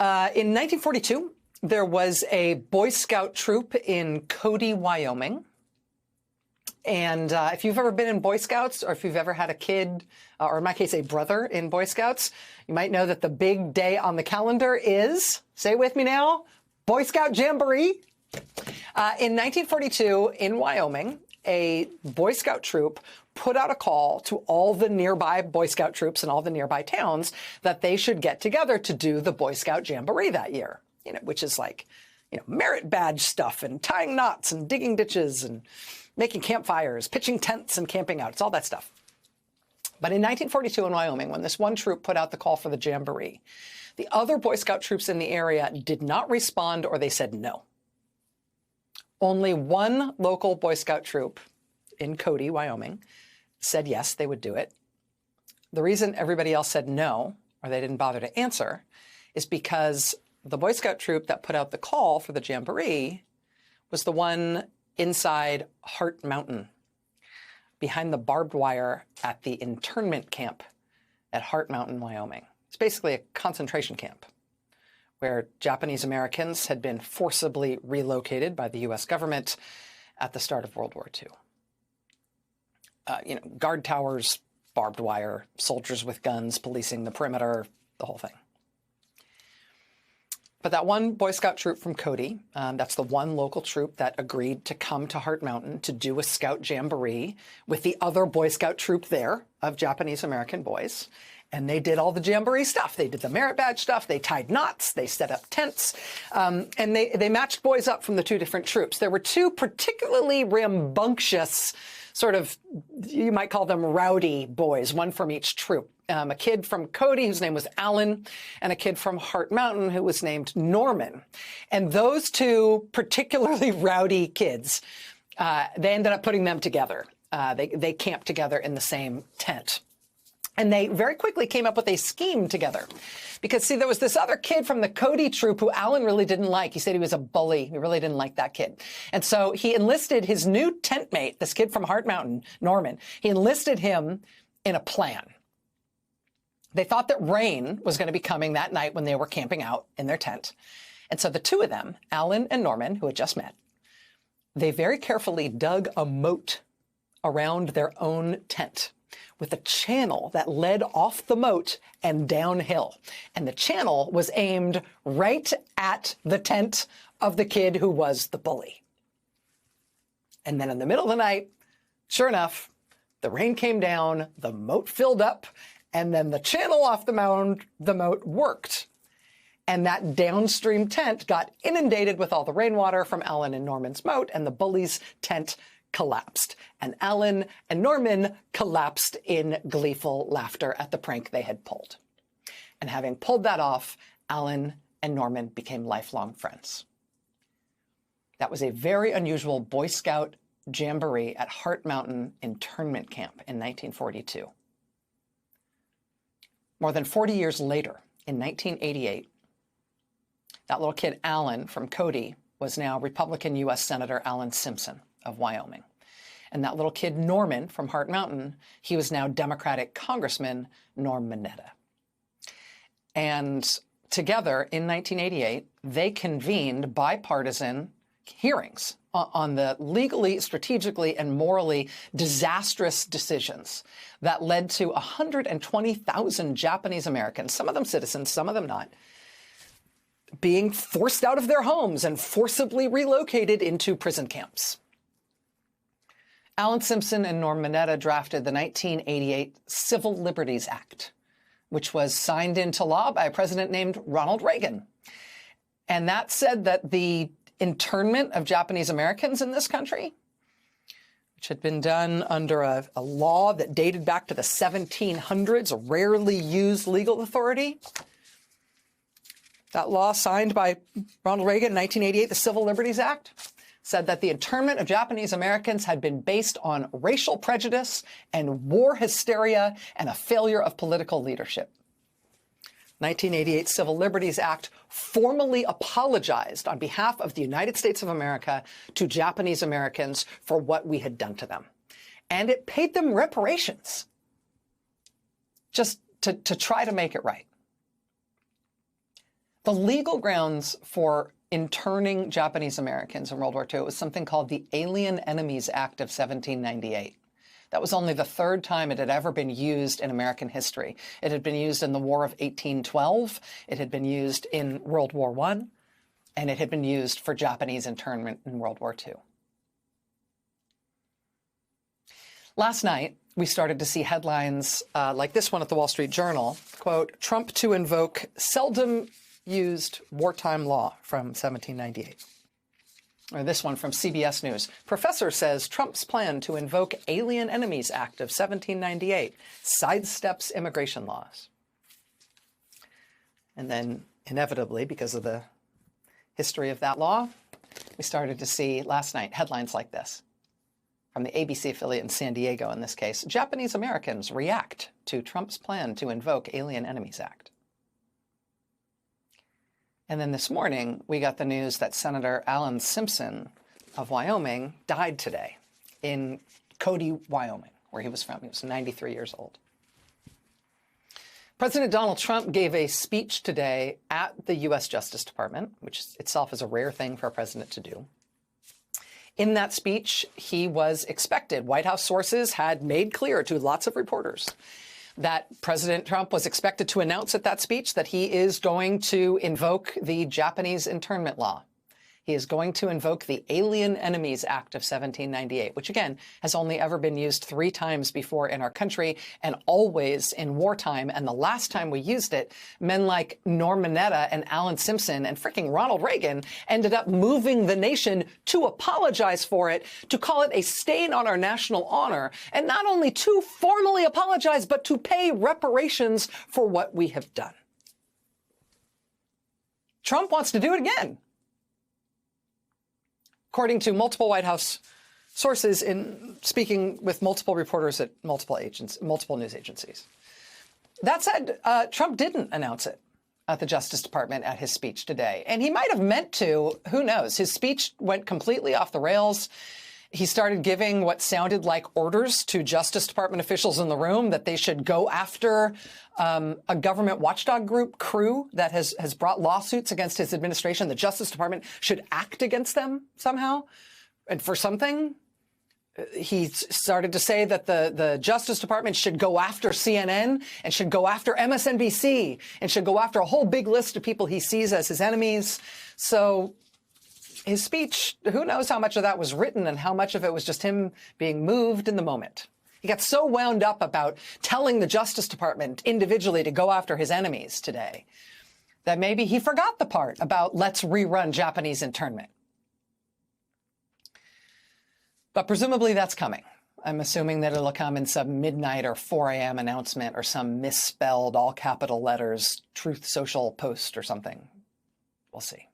In 1942, there was a Boy Scout troop in Cody, Wyoming. And if you've ever been in Boy Scouts, or if you've ever had a kid, or in my case, a brother in Boy Scouts, you might know that the big day on the calendar is, say it with me now, Boy Scout Jamboree. In 1942, in Wyoming, a Boy Scout troop put out a call to all the nearby Boy Scout troops in all the nearby towns that they should get together to do the Boy Scout Jamboree that year, which is like, merit badge stuff and tying knots and digging ditches and making campfires, pitching tents and camping out. It's all that stuff. But in 1942 in Wyoming, when this one troop put out the call for the Jamboree, the other Boy Scout troops in the area did not respond, or they said no. Only one local Boy Scout troop in Cody, Wyoming, said yes, they would do it. The reason everybody else said no, or they didn't bother to answer, is because the Boy Scout troop that put out the call for the Jamboree was the one inside Hart Mountain, behind the barbed wire at the internment camp at Hart Mountain, Wyoming. It's basically a concentration camp where Japanese Americans had been forcibly relocated by the U.S. government at the start of World War II. Guard towers, barbed wire, soldiers with guns policing the perimeter, the whole thing. But that one Boy Scout troop from Cody, that's the one local troop that agreed to come to Hart Mountain to do a Scout Jamboree with the other Boy Scout troop there of Japanese American boys. And they did all the Jamboree stuff. They did the merit badge stuff. They tied knots. They set up tents. And they matched boys up from the two different troops. There were two particularly rambunctious, sort of, you might call them rowdy boys, one from each troop. A kid from Cody whose name was Alan, and a kid from Hart Mountain who was named Norman. And those two particularly rowdy kids, they ended up putting them together. They camped together in the same tent. And they very quickly came up with a scheme together. Because, see, there was this other kid from the Cody troop who Alan really didn't like. He said he was a bully. He really didn't like that kid. And so he enlisted his new tent mate, this kid from Hart Mountain, Norman. He enlisted him in a plan. They thought that rain was going to be coming that night when they were camping out in their tent. And so the two of them, Alan and Norman, who had just met, they very carefully dug a moat around their own tent with a channel that led off the moat and downhill. And the channel was aimed right at the tent of the kid who was the bully. And then in the middle of the night, sure enough, the rain came down, the moat filled up, and then the channel off the moat worked. And that downstream tent got inundated with all the rainwater from Alan and Norman's moat, and the bully's tent collapsed. And Alan and Norman collapsed in gleeful laughter at the prank they had pulled. And having pulled that off, Alan and Norman became lifelong friends. That was a very unusual Boy Scout Jamboree at Hart Mountain Internment Camp in 1942. More than 40 years later, in 1988, that little kid, Alan, from Cody, was now Republican U.S. Senator Alan Simpson of Wyoming. And that little kid, Norman, from Hart Mountain, he was now Democratic Congressman Norm Mineta. And together, in 1988, they convened bipartisan hearings on the legally, strategically, and morally disastrous decisions that led to 120,000 Japanese Americans, some of them citizens, some of them not, being forced out of their homes and forcibly relocated into prison camps. Alan Simpson and Norm Mineta drafted the 1988 Civil Liberties Act, which was signed into law by a president named Ronald Reagan. And that said that the internment of Japanese Americans in this country, which had been done under a law that dated back to the 1700s, a rarely used legal authority. That law signed by Ronald Reagan in 1988, the Civil Liberties Act, said that the internment of Japanese Americans had been based on racial prejudice and war hysteria and a failure of political leadership. 1988 Civil Liberties Act formally apologized on behalf of the United States of America to Japanese Americans for what we had done to them. And it paid them reparations just to try to make it right. The legal grounds for interning Japanese Americans in World War II was something called the Alien Enemies Act of 1798. That was only the third time it had ever been used in American history. It had been used in the War of 1812, it had been used in World War I, and it had been used for Japanese internment in World War II. Last night, we started to see headlines like this one at the Wall Street Journal, quote, Trump to invoke seldom used wartime law from 1798. Or this one from CBS News. Professor says Trump's plan to invoke Alien Enemies Act of 1798 sidesteps immigration laws. And then inevitably, because of the history of that law, we started to see last night headlines like this. From the ABC affiliate in San Diego, in this case, Japanese Americans react to Trump's plan to invoke Alien Enemies Act. And then this morning, we got the news that Senator Alan Simpson of Wyoming died today in Cody, Wyoming, where he was from. He was 93 years old. President Donald Trump gave a speech today at the U.S. Justice Department, which itself is a rare thing for a president to do. In that speech, he was expected. White House sources had made clear to lots of reporters that President Trump was expected to announce at that speech that he is going to invoke the Japanese internment law. He is going to invoke the Alien Enemies Act of 1798, which, again, has only ever been used 3 times before in our country and always in wartime. And the last time we used it, men like Norm Mineta and Alan Simpson and fricking Ronald Reagan ended up moving the nation to apologize for it, to call it a stain on our national honor, and not only to formally apologize, but to pay reparations for what we have done. Trump wants to do it again, according to multiple White House sources in speaking with multiple reporters at multiple news agencies. That said, Trump didn't announce it at the Justice Department at his speech today. And he might have meant to. Who knows? His speech went completely off the rails. He started giving what sounded like orders to Justice Department officials in the room that they should go after a government watchdog group, Crew, that has brought lawsuits against his administration. The Justice Department should act against them somehow and for something. He started to say that the Justice Department should go after CNN and should go after MSNBC and should go after a whole big list of people he sees as his enemies. So his speech, who knows how much of that was written and how much of it was just him being moved in the moment. He got so wound up about telling the Justice Department individually to go after his enemies today that maybe he forgot the part about let's rerun Japanese internment. But presumably that's coming. I'm assuming that it'll come in some midnight or 4 a.m. announcement or some misspelled all capital letters Truth Social post or something. We'll see.